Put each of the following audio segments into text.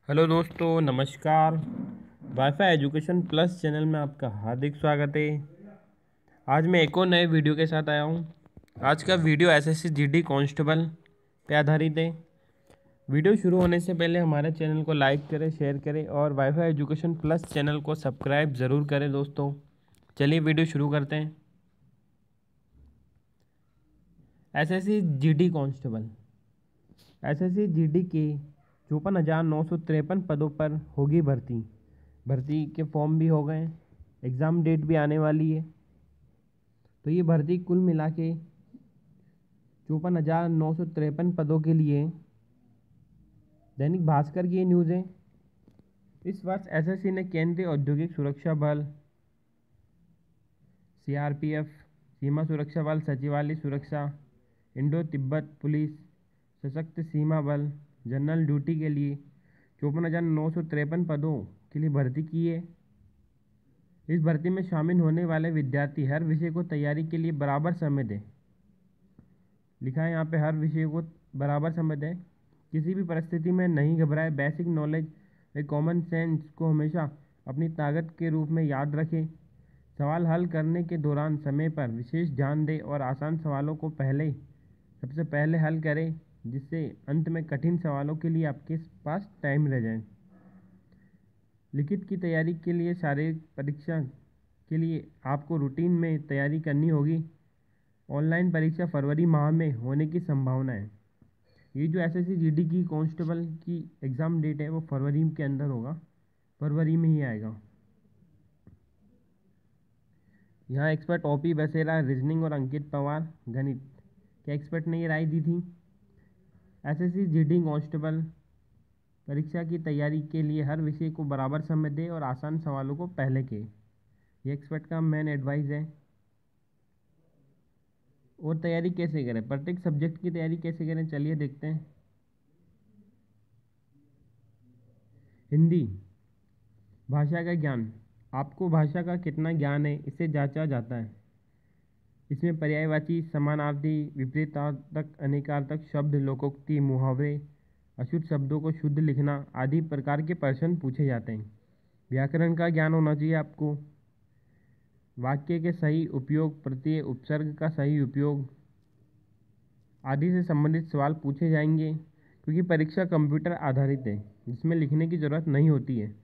Hello दोस्तों, नमस्कार। Wifi education plus channel में आपका हार्दिक स्वागत है। आज मैं एक और नए वीडियो के साथ आया हूँ। आज का वीडियो एसएससी जीडी कांस्टेबल पे आधारित है। वीडियो शुरू होने से पहले हमारे चैनल को लाइक करें, शेयर करें और वाईफाई एजुकेशन प्लस चैनल को सब्सक्राइब ज़रूर करें दोस्तों। चलिए वीडियो शुरू करते हैं। SSC GD constable. SSC GD के 54,953 पदों पर होगी भर्ती। भर्ती के फॉर्म भी हो गए, एग्ज़ाम डेट भी आने वाली है। तो ये भर्ती कुल मिला के 54,953 पदों के लिए। दैनिक भास्कर की ये न्यूज़ है। इस वर्ष एसएससी ने केंद्रीय औद्योगिक सुरक्षा बल, सीआरपीएफ, सीमा सुरक्षा बल, सचिवालय सुरक्षा, इंडो तिब्बत पुलिस, सशक्त सीमा बल, जनरल ड्यूटी के लिए 54,953 पदों के लिए भर्ती की है। इस भर्ती में शामिल होने वाले विद्यार्थी हर विषय को तैयारी के लिए बराबर समय दें। लिखा है यहाँ पे हर विषय को बराबर समय दें, किसी भी परिस्थिति में नहीं घबराए, बेसिक नॉलेज व कॉमन सेंस को हमेशा अपनी ताकत के रूप में याद रखें। सवाल हल करने के दौरान समय पर विशेष ध्यान दें और आसान सवालों को सबसे पहले हल करें, जिससे अंत में कठिन सवालों के लिए आपके पास टाइम रह जाए। लिखित की तैयारी के लिए शारीरिक परीक्षा के लिए आपको रूटीन में तैयारी करनी होगी। ऑनलाइन परीक्षा फरवरी माह में होने की संभावना है। ये जो एसएससी जीडी की कांस्टेबल की एग्ज़ाम डेट है वो फरवरी के अंदर होगा, फरवरी में ही आएगा। यहाँ एक्सपर्ट ओपी बसेरा रीजनिंग और अंकित पवार गणित के एक्सपर्ट ने ये राय दी थी। एसएससी जीडी कांस्टेबल परीक्षा की तैयारी के लिए हर विषय को बराबर समय दें और आसान सवालों को पहले के। ये एक्सपर्ट का मेन एडवाइस है। और तैयारी कैसे करें, प्रत्येक सब्जेक्ट की तैयारी कैसे करें, चलिए देखते हैं। हिंदी भाषा का ज्ञान। आपको भाषा का कितना ज्ञान है इसे जांचा जाता है। इसमें पर्यायवाची, समानार्थी, विपरीतार्थक, अनेकार्थक शब्द, लोकोक्ति, मुहावरे, अशुद्ध शब्दों को शुद्ध लिखना आदि प्रकार के प्रश्न पूछे जाते हैं। व्याकरण का ज्ञान होना चाहिए आपको। वाक्य के सही उपयोग, प्रत्यय, उपसर्ग का सही उपयोग आदि से संबंधित सवाल पूछे जाएंगे। क्योंकि परीक्षा कंप्यूटर आधारित है जिसमें लिखने की ज़रूरत नहीं होती है,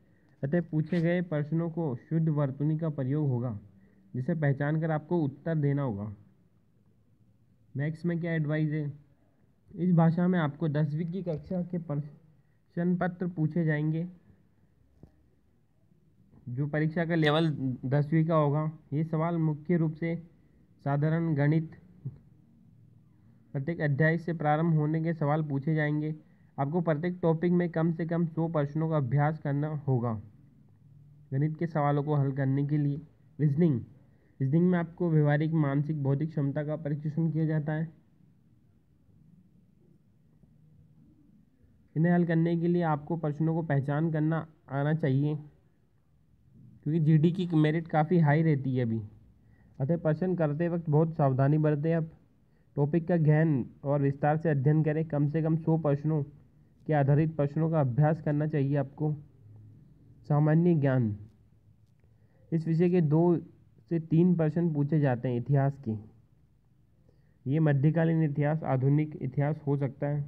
अतः पूछे गए प्रश्नों को शुद्ध वर्तनी का प्रयोग होगा, जिसे पहचान कर आपको उत्तर देना होगा। मैथ्स में क्या एडवाइस है, इस भाषा में आपको 10वीं की कक्षा के प्रश्न पत्र पूछे जाएंगे। जो परीक्षा का लेवल 10वीं का होगा, ये सवाल मुख्य रूप से साधारण गणित, प्रत्येक अध्याय से प्रारंभ होने के सवाल पूछे जाएंगे। आपको प्रत्येक टॉपिक में कम से कम 100 प्रश्नों का अभ्यास करना होगा गणित के सवालों को हल करने के लिए। रीजनिंग में आपको व्यवहारिक, मानसिक, बौद्धिक क्षमता का परीक्षण किया जाता है। इन्हें हल करने के लिए आपको प्रश्नों को पहचान करना आना चाहिए, क्योंकि जीडी की मेरिट काफ़ी हाई रहती है अभी, अतः प्रश्न करते वक्त बहुत सावधानी बरतें। अब टॉपिक का गहन और विस्तार से अध्ययन करें। कम से कम 100 प्रश्नों के आधारित प्रश्नों का अभ्यास करना चाहिए आपको। सामान्य ज्ञान, इस विषय के 2 से 3 प्रश्न पूछे जाते हैं इतिहास के। ये मध्यकालीन इतिहास, आधुनिक इतिहास हो सकता है।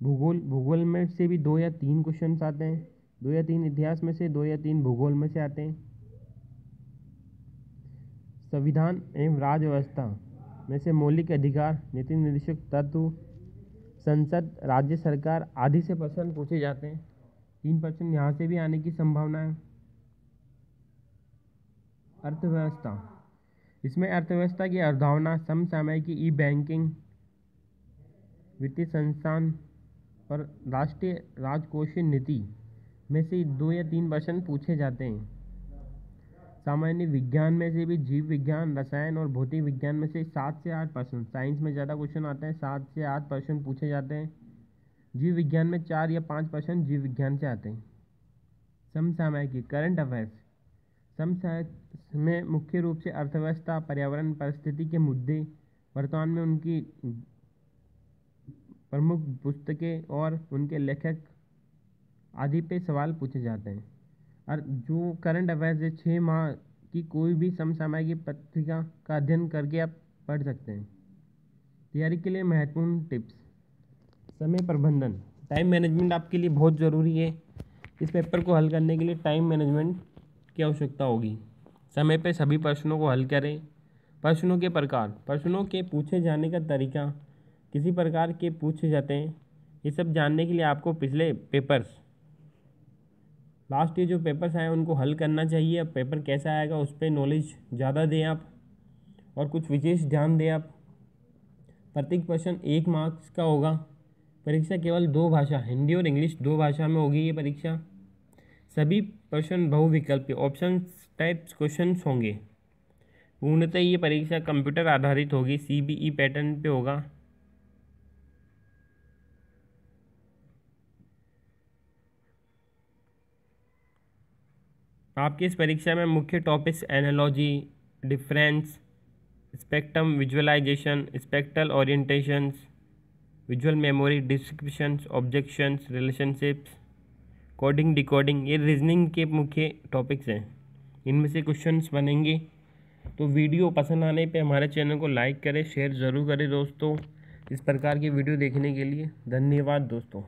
भूगोल में से भी 2 या 3 क्वेश्चन आते हैं। 2 या 3 इतिहास में से, 2 या 3 भूगोल में से आते हैं। संविधान एवं राज्य व्यवस्था में से मौलिक अधिकार, नीति निर्देशक तत्व, संसद, राज्य सरकार आदि से प्रश्न पूछे जाते हैं। 3 प्रश्न यहाँ से भी आने की संभावना है। अर्थव्यवस्था, इसमें अर्थव्यवस्था की अवधारणा, समसामयिकी, ई बैंकिंग, वित्तीय संस्थान और राष्ट्रीय राजकोषीय नीति में से 2 या 3 प्रश्न पूछे जाते हैं। सामान्य विज्ञान में से भी जीव विज्ञान, रसायन और भौतिक विज्ञान में से 7 से 8 प्रश्न, साइंस में ज़्यादा क्वेश्चन आते हैं, 7 से 8 प्रश्न पूछे जाते हैं। जीव विज्ञान में 4 या 5 प्रश्न जीव विज्ञान से आते हैं। समसामयिकी, करंट अफेयर्स, समसामयिक में मुख्य रूप से अर्थव्यवस्था, पर्यावरण, परिस्थिति के मुद्दे, वर्तमान में उनकी प्रमुख पुस्तकें और उनके लेखक आदि पे सवाल पूछे जाते हैं। और जो करंट अफेयर्स है 6 माह की कोई भी समसामयिक पत्रिका का अध्ययन करके आप पढ़ सकते हैं। तैयारी के लिए महत्वपूर्ण टिप्स। समय प्रबंधन, टाइम मैनेजमेंट आपके लिए बहुत ज़रूरी है। इस पेपर को हल करने के लिए टाइम मैनेजमेंट की आवश्यकता होगी। समय पे सभी प्रश्नों को हल करें। प्रश्नों के प्रकार, प्रश्नों के पूछे जाने का तरीका, किसी प्रकार के पूछे जाते हैं, ये सब जानने के लिए आपको पिछले पेपर्स, लास्ट ईयर जो पेपर्स आए उनको हल करना चाहिए। अब पेपर कैसा आएगा उस पर नॉलेज ज़्यादा दें आप, और कुछ विशेष ध्यान दें आप। प्रत्येक प्रश्न 1 मार्क्स का होगा। परीक्षा केवल 2 भाषा, हिंदी और इंग्लिश 2 भाषा में होगी ये परीक्षा। सभी प्रश्न बहुविकल्पीय ऑप्शन टाइप्स क्वेश्चंस होंगे। पूर्णतः ये परीक्षा कंप्यूटर आधारित होगी, CBE पैटर्न पे होगा। आपकी इस परीक्षा में मुख्य topics analogy, difference, spectrum visualisation, spectral orientations, visual memory, descriptions, objections, relationships, coding, decoding, ये रीजनिंग के मुख्य टॉपिक्स हैं। इनमें से क्वेश्चंस बनेंगे। तो वीडियो पसंद आने पे हमारे चैनल को लाइक करें, शेयर ज़रूर करें दोस्तों। इस प्रकार की वीडियो देखने के लिए धन्यवाद दोस्तों।